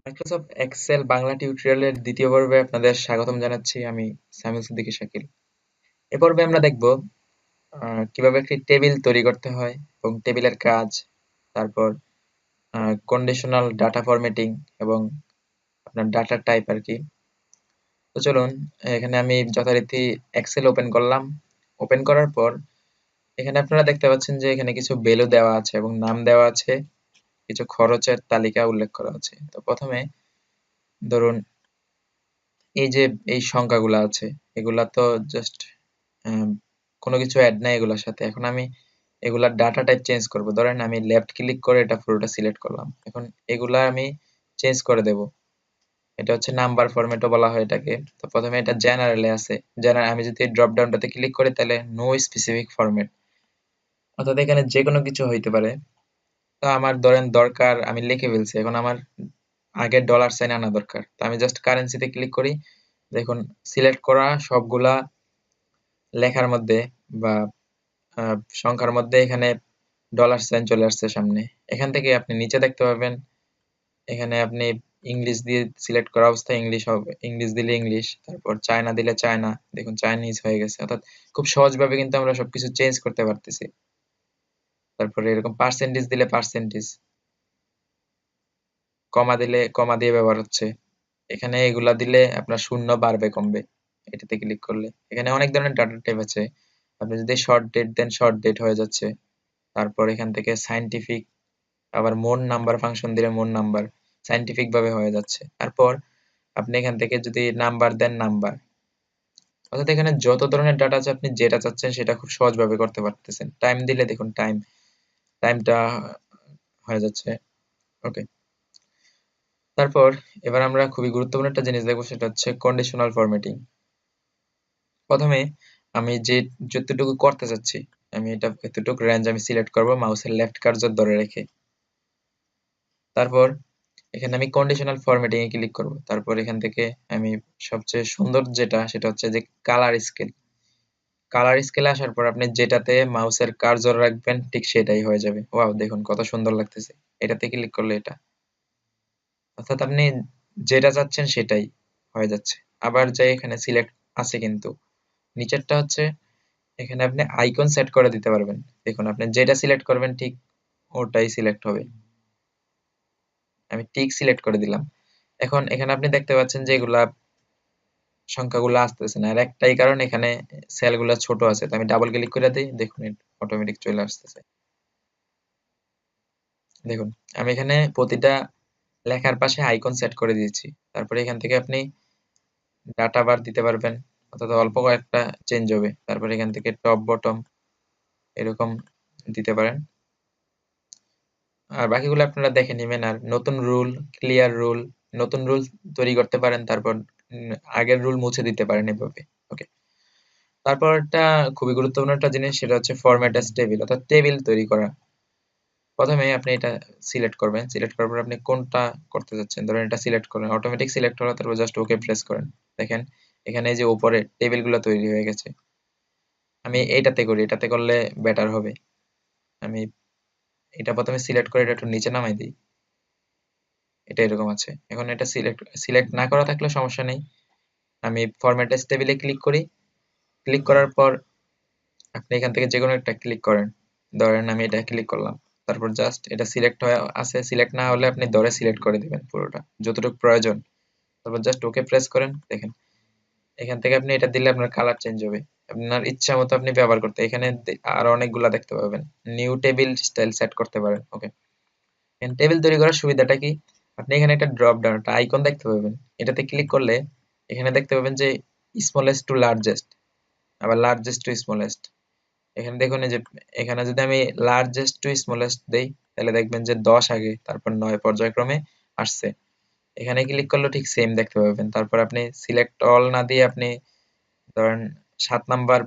Microsoft Excel Bangla টিউটোরিয়ালের দ্বিতীয় পর্বে আপনাদের স্বাগতম জানাচ্ছি। আমি সামিউল সিদ্দিকী শাকিল। এ পর্বে আমরা দেখব কিভাবে একটি টেবিল তৈরি করতে হয় এবং টেবিলের কাজ, তারপর কন্ডিশনাল ডাটা ফরম্যাটিং এবং আপনার ডাটা টাইপ আর কি। তো চলুন, এখানে আমি যথারীতি এক্সেল ওপেন করলাম। ওপেন করার পর এখানে আপনারা দেখতে পাচ্ছেন যে এখানে কিছু ভ্যালু দেওয়া আছে এবং নাম দেওয়া আছে, কিছু খরচের তালিকা উল্লেখ করা আছে। তো প্রথমে ধরুন এই যে এই সংখ্যাগুলো আছে, এগুলা তো জাস্ট কোনো কিছু অ্যাড নাই এগুলোর সাথে। এখন আমি এগুলার ডাটা টাইপ চেঞ্জ করব। ধরেন আমি লেফট ক্লিক করে এটা পুরোটা সিলেক্ট করলাম। এখন এগুলা আমি চেঞ্জ করে দেব। এটা হচ্ছে নাম্বার ফরম্যাটও বলা হয় এটাকে। তো প্রথমে এটা জেনারেলে আছে। আমি যদি ড্রপ ডাউনটাতে ক্লিক করি তাহলে নো স্পেসিফিক ফরম্যাট, অর্থাৎ এখানে যে কোনো কিছু হইতে পারে। তো আমার ধরেন দরকার, আমি লিখে ফেলছি, এখন আমার আগের ডলার সাইন আনা দরকার। তো আমি জাস্ট কারেন্সিতে ক্লিক করি। দেখুন সিলেক্ট করা সবগুলা লেখার মধ্যে বা সংখ্যার মধ্যে এখানে ডলার সাইন চলে আসছে সামনে। এখান থেকে আপনি নিচে দেখতে পাবেন, এখানে আপনি ইংলিশ দিয়ে সিলেক্ট করা অবস্থায় ইংলিশ হবে, ইংলিশ দিলে ইংলিশ, তারপর চায়না দিলে চায়না, দেখুন চাইনিজ হয়ে গেছে। অর্থাৎ খুব সহজভাবে কিন্তু আমরা সবকিছু চেঞ্জ করতে পারতেছি। তারপরে এরকম পার্সেন্টেজ দিলে পার্সেন্টেজ, কমা দিলে কমা দিয়ে ব্যবহার হচ্ছে। এখানে এগুলা দিলে আপনার শূন্য বাড়বে কমবে। এটাতে ক্লিক করলে এখানে অনেক ধরনের ডাটা টাইপ আছে। আপনি যদি শর্ট ডেট দেন শর্ট ডেট হয়ে যাচ্ছে। তারপর এখান থেকে সায়েন্টিফিক, আবার মোর নাম্বার ফাংশন দিলে মোর নাম্বার সায়েন্টিফিক ভাবে হয়ে যাচ্ছে। তারপর আপনি এখান থেকে যদি নাম্বার দেন নাম্বার, অর্থাৎ এখানে যত ধরনের ডাটা আছে আপনি যেটা চাচ্ছেন সেটা খুব সহজভাবে করতে পারতেছেন। টাইম দিলে দেখুন টাইমটা হয়ে যাচ্ছে। ওকে, তারপর এবার আমরা খুবই গুরুত্বপূর্ণ একটা জিনিস দেখবো, সেটা হচ্ছে কন্ডিশনাল ফরম্যাটিং। প্রথমে আমি যতটুকু করতে চাচ্ছি, আমি এটা এতটুকু রেঞ্জ আমি সিলেক্ট করব মাউসের লেফট কার্সর ধরে রেখে। তারপর এখানে আমি কন্ডিশনাল ফরম্যাটিং এ ক্লিক করব। তারপর এখান থেকে আমি সবচেয়ে সুন্দর যেটা, সেটা হচ্ছে যে কালার স্কেল। কালার স্কেলে আসার পর আপনি যেটাতে মাউসের কার্সর রাখবেন ঠিক সেটাই হয়ে যাবে। ওয়াও, দেখুন কত সুন্দর লাগতেছে। এটাতে ক্লিক করলে এটা, অর্থাৎ আপনি যেটা চাচ্ছেন সেটাই হয়ে যাচ্ছে। আবার যাই এখানে সিলেক্ট আছে কিন্তু নিচেরটা হচ্ছে, এখানে আপনি আইকন সেট করে দিতে পারবেন। দেখুন আপনি যেটা সিলেক্ট করবেন ঠিক ওটাই সিলেক্ট হবে। আমি টিক সিলেক্ট করে দিলাম। এখন এখানে আপনি দেখতে পাচ্ছেন যে এগুলা সংখ্যাগুলো আসতেছে না। আর একটাই কারণ, এখানে সেলগুলো ছোট আছে। তো আমি ডাবল ক্লিক করে দিই, দেখুন অটোমেটিক চলে আসতেছে। দেখুন আমি এখানে প্রতিটা লেখার পাশে আইকন সেট করে দিয়েছি। তারপরে এখান থেকে আপনি ডাটা বার দিতে পারবেন, অর্থাৎ অল্প কয়েকটা চেঞ্জ হবে। তারপরে এখান থেকে টপ বটম এরকম দিতে পারেন। আর বাকিগুলো আপনারা দেখে নিবেন। আর নতুন রুল, ক্লিয়ার রুল, নতুন রুল তৈরি করতে পারেন। তারপর আগের রুল মুছে দিতে পারেন এভাবে। ওকে, তারপর একটা খুবই গুরুত্বপূর্ণ একটা জিনিস, সেটা হচ্ছে ফরম্যাট এস টেবিল, অর্থাৎ টেবিল তৈরি করা। প্রথমে আপনি এটা সিলেক্ট করবেন। সিলেক্ট করার পর আপনি কোনটা করতে যাচ্ছেন, ধরেন এটা সিলেক্ট করেন, অটোমেটিক সিলেক্ট হলো। তারপর জাস্ট ওকে প্রেস করেন। দেখেন এখানে এই যে উপরে টেবিলগুলো তৈরি হয়ে গেছে। আমি এইটাতে করি, এটাতে করলে বেটার হবে। আমি এটা প্রথমে সিলেক্ট করে এটা একটু নিচে নামাই দিই। এটা এরকম আছে। এখন এটা সিলেক্ট সিলেক্ট না করা থাকলে সমস্যা নেই। আমি ফরম্যাট এস টেবিলে ক্লিক করি। ক্লিক করার পর আপনি এখান থেকে যেকোনো একটা ক্লিক করেন। ধরেন আমি এটা ক্লিক করলাম। তারপর জাস্ট এটা সিলেক্ট হয়ে আছে। সিলেক্ট না হলে আপনি ধরে সিলেক্ট করে দিবেন পুরোটা যতটুকু প্রয়োজন। তারপর জাস্ট ওকে প্রেস করেন। দেখেন এখান থেকে আপনি এটা দিলে আপনার কালার চেঞ্জ হবে। আপনার ইচ্ছা মতো আপনি ব্যবহার করতে, এখানে আরো অনেকগুলা দেখতে পাবেন। নিউ টেবিল স্টাইল সেট করতে পারেন। ওকে, এখানে টেবিল তৈরি করার সুবিধাটা কি, আপনি এখানে একটা ড্রপ ডাউন একটা আইকন দেখতে পাবেন। এটাতে ক্লিক করলে এখানে দেখতে পাবেন যে স্মলেস্ট টু লার্জেস্ট, আবার লার্জেস্ট টু স্মলেস্ট। এখানে দেখুন এই যে এখানে যদি আমি লার্জেস্ট টু স্মলেস্ট দেই তাহলে দেখবেন যে 10 আগে তারপর 9 পর্যায়ক্রমে আসছে। এখানে ক্লিক করলে ঠিক সেম দেখতে পাবেন। তারপর আপনি সিলেক্ট অল না দিয়ে আপনি ধরেন 7 নাম্বার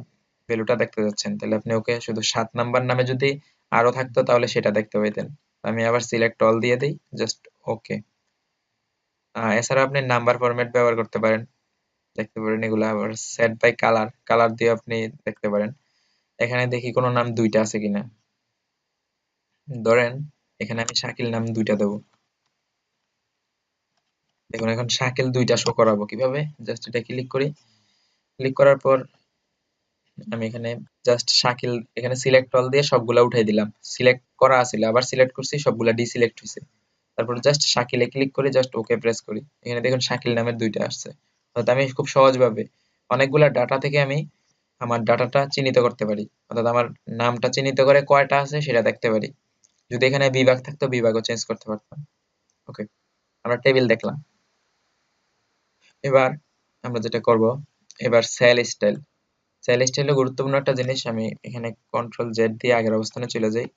ভ্যালুটা দেখতে যাচ্ছেন, তাহলে আপনি ওকে শুধু 7 নাম্বার নামে যদি আরো থাকতো তাহলে সেটা দেখতে পেতেন। আমি আবার সিলেক্ট অল দিয়ে দিই, জাস্ট ওকে। এছাড়া আপনি নাম্বার ফরম্যাট ব্যবহার করতে পারেন, দেখতে পারেন এগুলা। আবার সেট বাই কালার, কালার দিয়ে আপনি দেখতে পারেন। এখানে দেখি কোনো নাম দুইটা আছে কিনা। ধরেন এখানে আমি শাকিল নাম দুইটা দেবো। দেখুন এখন শাকিল 2টা শো করাবো কিভাবে, জাস্ট এটা ক্লিক করি। ক্লিক করার পর আমি এখানে জাস্ট শাকিল এখানে সিলেক্ট অল দিয়ে সবগুলা উঠাই দিলাম। সিলেক্ট করা আছিল, আবার সিলেক্ট করছি, সবগুলা ডিসিলেক্ট হয়েছে। তারপর জাস্ট শাকিলে ক্লিক করে জাস্ট ওকে প্রেস করি। এখানে দেখুন শাকিল নামের 2টা আসছে। অর্থাৎ আমি খুব সহজভাবে অনেকগুলা ডাটা থেকে আমি আমার ডাটাটা চিহ্নিত করতে পারি, অর্থাৎ আমার নামটা চিহ্নিত করে কয়টা আছে সেটা দেখতে পারি। যদি এখানে বিভাগ থাকতো বিভাগও চেঞ্জ করতে পারতাম। ওকে, আমরা টেবিল দেখলাম। এবার আমরা যেটা করব, এবার সেল স্টাইল। সেল স্টাইলে গুরুত্বপূর্ণ একটা জিনিস, আমি এখানে কন্ট্রোল জেড দিয়ে আগের অবস্থানে চলে যাই।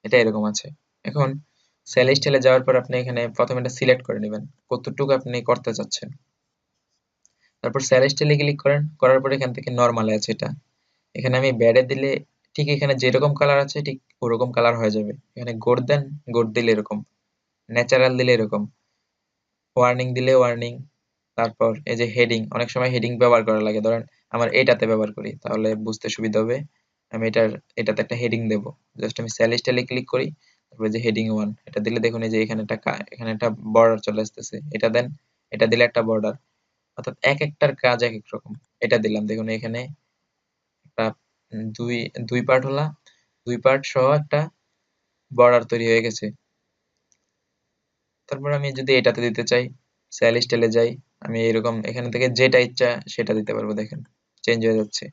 এটা এরকম আছে। এখন সেল স্টাইলে যাওয়ার পর আপনি এখানে প্রথমে এটা সিলেক্ট করে নেবেন কতটুকু আপনি করতে চাচ্ছেন। তারপর সেল স্টাইলে ক্লিক করেন, করার পর এখান থেকে নরমালে আছে এটা। এখানে আমি ব্যাডে দিলে ঠিক এখানে যেরকম কালার আছে ঠিক ওরকম কালার হয়ে যাবে। এখানে গোড দেন, গোড দিলে এরকম, ন্যাচারাল দিলে এরকম, ওয়ার্নিং দিলে ওয়ার্নিং। তারপর এই যে হেডিং, অনেক সময় হেডিং ব্যবহার করা লাগে, ধরেন আমার এটাতে ব্যবহার করি তাহলে বুঝতে সুবিধা হবে। আমি এটাতে একটা হেডিং দেব। জাস্ট আমি সেল স্টাইলে ক্লিক করি, তারপরে যে হেডিং 1 এটা দিলে দেখুন এই যে এখানে একটা বর্ডার চলে আসতেছে, এটা দেন। এটা দিলে একটা বর্ডার, অর্থাৎ এক একটার কাজ এক এক রকম। এটা দিলাম, দেখুন এখানে একটা দুই দুই পার্ট হলা, 2 পার্ট সহ একটা বর্ডার তৈরি হয়ে গেছে। তারপর আমি যদি এটাতে দিতে চাই, সেল স্টাইলে যাই, আমি এরকম এখান থেকে যেটা ইচ্ছা সেটা দিতে পারবো, দেখেন চেঞ্জ হয়ে যাচ্ছে।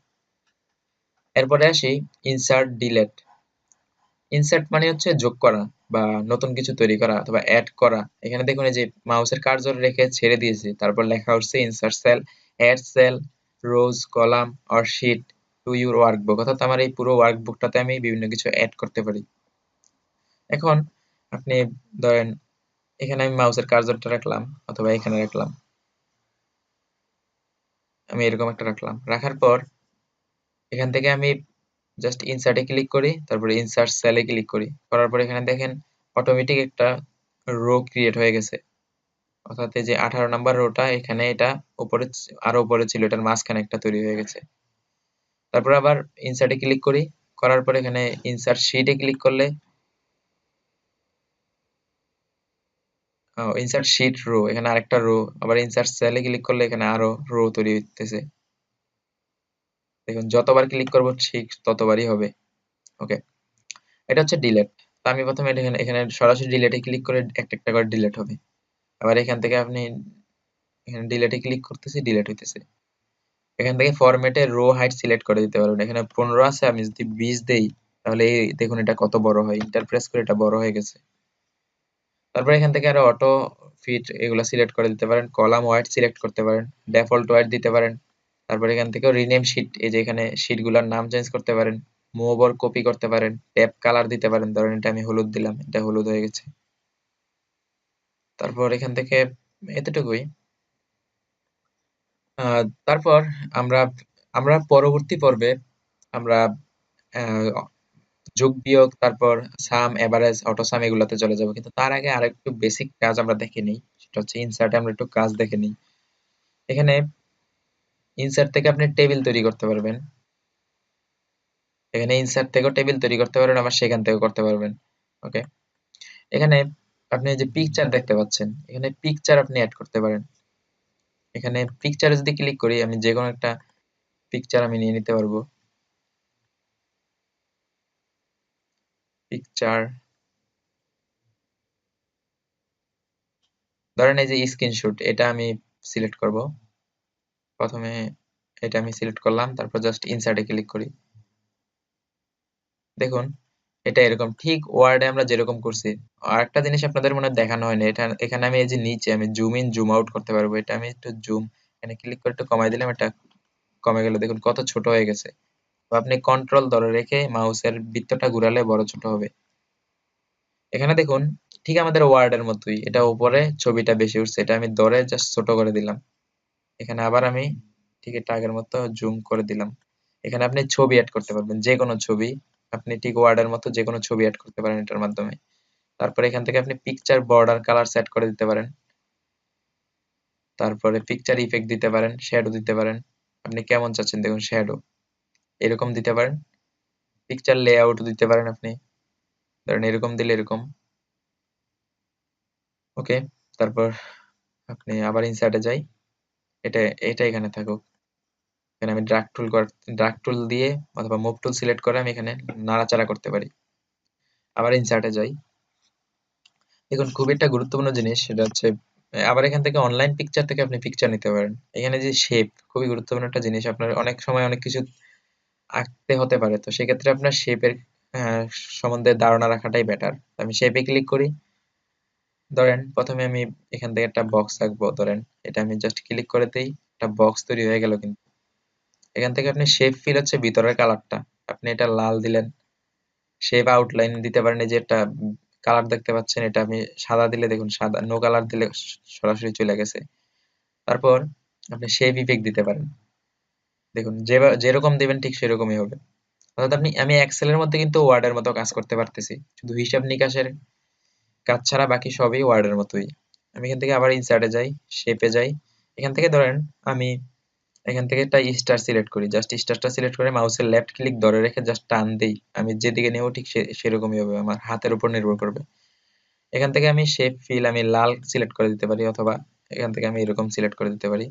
এরপরে আসি ইনসার্ট ডিলেট। ইনসার্ট মানে হচ্ছে যোগ করা বা নতুন কিছু তৈরি করা অথবা অ্যাড করা। এখানে দেখুন এই যে মাউসের কার্সর রেখে ছেড়ে দিয়েছি, তারপর লেখা হচ্ছে insert cell, add cell, rows, column or sheet to your workbook, অর্থাৎ আমার এই পুরো ওয়ার্কবুকটাতে আমি বিভিন্ন কিছু অ্যাড করতে পারি। এখন আপনি ধরেন এখানে আমি মাউসের কার্সরটা রাখলাম অথবা এখানে রাখলাম, আমি এরকম একটা রাখলাম। রাখার পর এখান থেকে আমি জাস্ট ইনসার্টে ক্লিক করি, তারপরে ইনসার্ট সেলে ক্লিক করি। করার পর এখানে দেখেন অটোমেটিক একটা রো ক্রিয়েট হয়ে গেছে। অর্থাৎ এই যে 18 নাম্বার রোটা এখানে এটা উপরে আরো উপরে ছিল, এটার মাঝখানে একটা তৈরি হয়ে গেছে। তারপর আবার ইনসার্টে ক্লিক করি, করার পর এখানে ইনসার্ট শীটে ক্লিক করলে ইনসার্ট শীট রো, এখানে আরেকটা রো। আবার ইনসার্ট সেলে ক্লিক করলে এখানে আরো রো তৈরি হইতেছে। দেখুন যতবার ক্লিক করব ঠিক ততবারই হবে। ওকে, এটা হচ্ছে ডিলেট। আমি প্রথমে এখানে এখানে সরাসরি ডিলেটে ক্লিক করে একটা একটা করে ডিলেট হবে। আবার এখান থেকে আপনি এখানে ডিলেটে ক্লিক করতেছি, ডিলেট হইতেছে। এখান থেকে ফরম্যাটে রো হাইট সিলেক্ট করে দিতে পারবেন। এখানে 15 আছে, আমি যদি 20 দেই তাহলে এই দেখুন এটা কত বড় হয়, ইন্টার প্রেস করে এটা বড় হয়ে গেছে। তারপর এখান থেকে আরো অটো ফিট এগুলা সিলেক্ট করে দিতে পারেন, কলাম ওয়াইড সিলেক্ট করতে পারেন, ডিফল্ট ওয়াইড দিতে পারেন। তারপর এখান থেকে রিনেম শীট, এই যে এখানে শীট গুলার নাম চেঞ্জ করতে পারেন, মুভ অর কপি করতে পারেন, ট্যাব কালার দিতে পারেন, ধরেন এটা আমি হলুদ দিলাম, এটা হলুদ হয়ে গেছে। তারপর এখান থেকে এতটুকুই। তারপর আমরা আমরা পরবর্তী পর্বে আমরা আহ, যোগ বিয়োগ, তারপর সাম, এভারেজ, অটো সাম এগুলাতে চলে যাব। কিন্তু তার আগে আরেকটু বেসিক কাজ আমরা দেখে নিই, সেটা হচ্ছে ইনসার্টে আমরা একটু কাজ দেখে নিই। এখানে ইনসার্ট থেকে আপনি টেবিল তৈরি করতে পারবেন। এখানে ইনসার্ট থেকেও টেবিল তৈরি করতে পারবেন, আবার সেখান থেকেও করতে পারবেন। ওকে, এখানে আপনি যে পিকচার দেখতে পাচ্ছেন, এখানে পিকচার আপনি অ্যাড করতে পারেন। এখানে পিকচারে যদি ক্লিক করি আমি যে কোনো একটা পিকচার আমি নিয়ে নিতে পারবো। পিকচার, ধরেন এই যে স্ক্রিনশট, এটা আমি সিলেক্ট করব। প্রথমে এটা আমি সিলেক্ট করলাম, তারপর জাস্ট ইনসার্টে ক্লিক করি। দেখুন এটা এরকম ঠিক ওয়ার্ডে আমরা যেরকম করছি। আর একটা জিনিস আপনাদের মনে হয় দেখানো হয়নি, এটা এখানে আমি এই যে নিচে আমি জুম ইন জুম আউট করতে পারবো। এটা আমি একটু জুম এখানে ক্লিক করে একটু কমাই দিলাম, এটা কমে গেল, দেখুন কত ছোট হয়ে গেছে। তো আপনি কন্ট্রোল ধরে রেখে মাউসের বৃত্তটা ঘুরালে বড় ছোট হবে। এখানে দেখুন ঠিক আমাদের ওয়ার্ডের মতোই, এটা উপরে ছবিটা বেশি উঠছে, এটা আমি ধরে জাস্ট ছোট করে দিলাম। এখানে আবার আমি ঠিক এটা আগের মতো জুম করে দিলাম। এখানে আপনি ছবি অ্যাড করতে পারবেন, যে কোনো ছবি। আপনি ঠিক ওয়ার্ডের মতো যে কোনো ছবি অ্যাড করতে পারেন এটার মাধ্যমে। তারপরে এখান থেকে আপনি পিকচার বর্ডার কালার সেট করে দিতে পারেন। তারপরে পিকচার ইফেক্ট দিতে পারেন, শ্যাডো দিতে পারেন। আপনি কেমন চাচ্ছেন দেখুন, শ্যাডো এরকম দিতে পারেন। পিকচার লেআউট দিতে পারেন আপনি, ধরেন এরকম দিলে এরকম। ওকে, তারপর আপনি আবার ইনসার্টে যাই, এটা এটা এখানে থাকুক। এখানে আমি ড্রাগ টুল দিয়ে অথবা মুভ টুল সিলেক্ট করে আমি এখানে নাড়াচাড়া করতে পারি। আবার ইনসার্টে যাই, দেখুন খুব একটা গুরুত্বপূর্ণ জিনিস সেটা হচ্ছে আবার এখান থেকে অনলাইন পিকচার থেকে আপনি পিকচার নিতে পারেন। এখানে যে শেপ খুবই গুরুত্বপূর্ণ একটা জিনিস, আপনার অনেক সময় অনেক কিছু আঁকতে হতে পারে, তো সেক্ষেত্রে আপনার শেপের সম্বন্ধে ধারণা রাখাটাই বেটার। আমি শেপে ক্লিক করি, ধরেন প্রথমে আমি এখান থেকে একটা বক্স আঁকবো, ধরেন এটা আমি জাস্ট ক্লিক করে দেই, একটা বক্স তৈরি হয়ে গেল। কিন্তু এখান থেকে আপনি শেপ ফিল হচ্ছে ভিতরের কালারটা, আপনি এটা লাল দিলেন, শেপ আউটলাইন দিতে পারেন। এই যে একটা কালার দেখতে পাচ্ছেন, এটা আমি সাদা দিলে দেখুন, সাদা নো কালার দিলে সরাসরি চলে গেছে। তারপর আপনি শেপ ইফেক্ট দিতে পারেন, দেখুন যেরকম দিবেন ঠিক সেরকমই হবে। অর্থাৎ আমি এক্সেলের মধ্যে কিন্তু ওয়ার্ডের মতো কাজ করতে পারতেছি, শুধু হিসাব নিকাশের কাজ ছাড়া বাকি সবই ওয়ার্ডের মতোই। আমি এখান থেকে আবার ইনসার্টে যাই, শেপে যাই, এখান থেকে ধরেন আমি এখান থেকে একটা স্টার সিলেক্ট করি, জাস্ট স্টারটা সিলেক্ট করে মাউসের লেফট ক্লিক ধরে রেখে জাস্ট টান দেই, আমি যেদিকে নেব ঠিক সেরকমই হবে, আমার হাতের উপর নির্ভর করবে। এখান থেকে আমি শেপ ফিল আমি লাল সিলেক্ট করে দিতে পারি, অথবা এখান থেকে আমি এরকম সিলেক্ট করে দিতে পারি।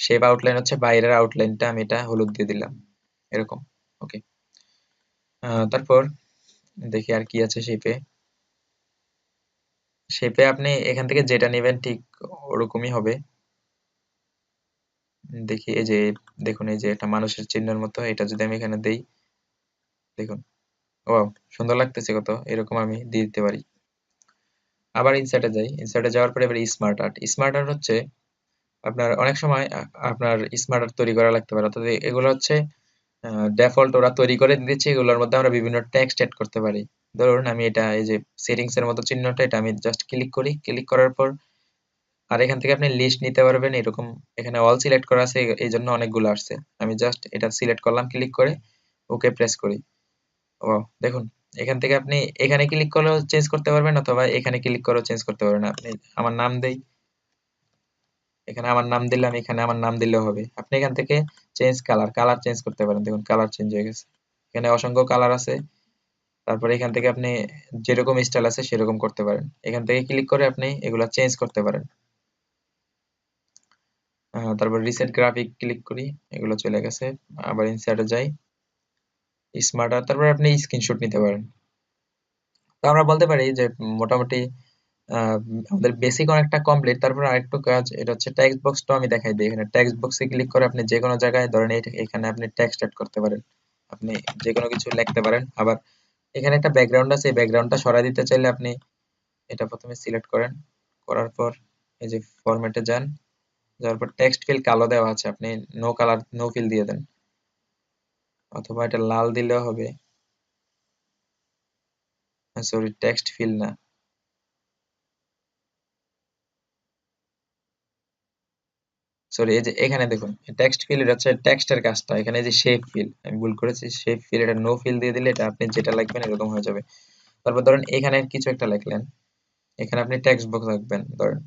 শেপ আউটলাইন হচ্ছে বাইরের আউটলাইনটা, আমি এটা হলুদ দিয়ে দিলাম এরকম। ওকে, তারপর দেখি আর কি আছে শেপে। শেপে আপনি এখান থেকে যেটা নেবেন ঠিক ওরকমই হবে। দেখি এই যে দেখুন, এই যে এটা মানুষের চিহ্নের মতো, এটা যদি আমি এখানে দেই, দেখুন ওয়াও সুন্দর লাগতেছে কত, এরকম আমি দিয়ে দিতে পারি। আবার ইনসার্টে যাই, ইনসার্টে যাওয়ার পরে এবার স্মার্ট আর্ট হচ্ছে আপনার অনেক সময় আপনার স্মার্ট আর্ট তৈরি করা লাগতে পারে, অর্থাৎ এগুলো হচ্ছে ডিফল্ট ওরা তৈরি করে দিয়েছে, এগুলোর মধ্যে আমরা বিভিন্ন টেক্সট এড করতে পারি। ধরুন আমি এটা এই যে সেটিংস এর মতো চিহ্নটা, এটা আমি জাস্ট ক্লিক করি, ক্লিক করার পর আর এখান থেকে আপনি লিস্ট নিতে পারবেন এরকম। এখানে অল সিলেক্ট করা আছে, এই জন্য অনেকগুলো আসছে। আমি জাস্ট এটা সিলেক্ট করলাম, ক্লিক করে ওকে প্রেস করি। ও দেখুন, এখান থেকে আপনি এখানে ক্লিক করলেও চেঞ্জ করতে পারবেন, অথবা এখানে ক্লিক করেও চেঞ্জ করতে পারবেন। আপনি আমার নাম দেই, এখানে আমার নাম দিলাম, এখানে আমার নাম দিলেও হবে। আপনি এখান থেকে চেঞ্জ কালার চেঞ্জ করতে পারেন, দেখুন কালার চেঞ্জ হয়ে গেছে। এখানে অসংখ্য কালার আছে। তারপরে এখান থেকে আপনি যেরকম স্টাইল আছে সেরকম করতে পারেন, এখান থেকে ক্লিক করে আপনি এগুলা চেঞ্জ করতে পারেন। তারপর রিসেট গ্রাফিক ক্লিক করি, এগুলো চলে গেছে। আবার ইনসার্টে যাই, স্মার্ট আর তারপর আপনি স্ক্রিনশট নিতে পারেন। তো আমরা বলতে পারি যে মোটামুটি আহ, আমাদের বেসিক অনেকটা কমপ্লিট। তারপর আরেকটু কাজ, এটা হচ্ছে টেক্সট বক্সটা আমি দেখাই দিই। এখানে টেক্সট বক্সে ক্লিক করে আপনি যে কোনো জায়গায় ধরেন এখানে আপনি টেক্সট অ্যাড করতে পারেন, আপনি যে কোনো কিছু লিখতে পারেন। আবার এখানে একটা ব্যাকগ্রাউন্ড আছে, এই ব্যাকগ্রাউন্ডটা সরাই দিতে চাইলে আপনি এটা প্রথমে সিলেক্ট করেন, করার পর এই যে ফরম্যাটে যান, যাওয়ার পর টেক্সট ফিল কালো দেওয়া আছে, আপনি নো কালার নো ফিল দিয়ে দেন, অথবা এটা লাল দিলেও হবে। সরি, টেক্সট ফিল না, সরি, এই যে এখানে দেখুন টেক্সট ফিল, এটা হচ্ছে টেক্সটের কাজটা। এখানে এই যে শেপ ফিল আমি ভুল করেছি, শেপ ফিল এটা নো ফিল দিয়ে দিলে এটা আপনি যেটা লিখবেন এরকম হয়ে যাবে। তারপর ধরেন এখানে কিছু একটা লিখলেন, এখানে আপনি টেক্সট বক্স রাখবেন। ধরেন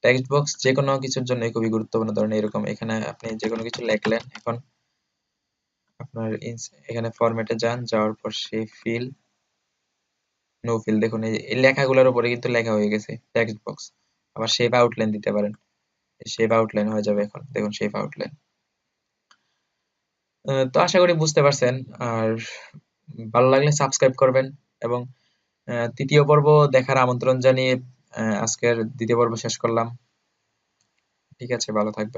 টেক্সট বক্স যে কোনো কিছুর জন্য খুবই গুরুত্বপূর্ণ। ধরেন এরকম এখানে আপনি যে কোনো কিছু লিখলেন, এখন আপনার এখানে ফরম্যাটে যান, যাওয়ার পর শেপ ফিল নো ফিল, দেখুন এই লেখাগুলোর উপরে কিন্তু লেখা হয়ে গেছে টেক্সট বক্স। আবার শেপ আউটলাইন দিতে পারেন, শেপ আউটলাইন হয়ে যাবে। এখন দেখুন শেপ আউটলাইন। তো আশা করি বুঝতে পারছেন। আর ভালো লাগলে সাবস্ক্রাইব করবেন, এবং তৃতীয় পর্ব দেখার আমন্ত্রণ জানিয়ে আজকের দ্বিতীয় পর্ব শেষ করলাম। ঠিক আছে, ভালো থাকবেন।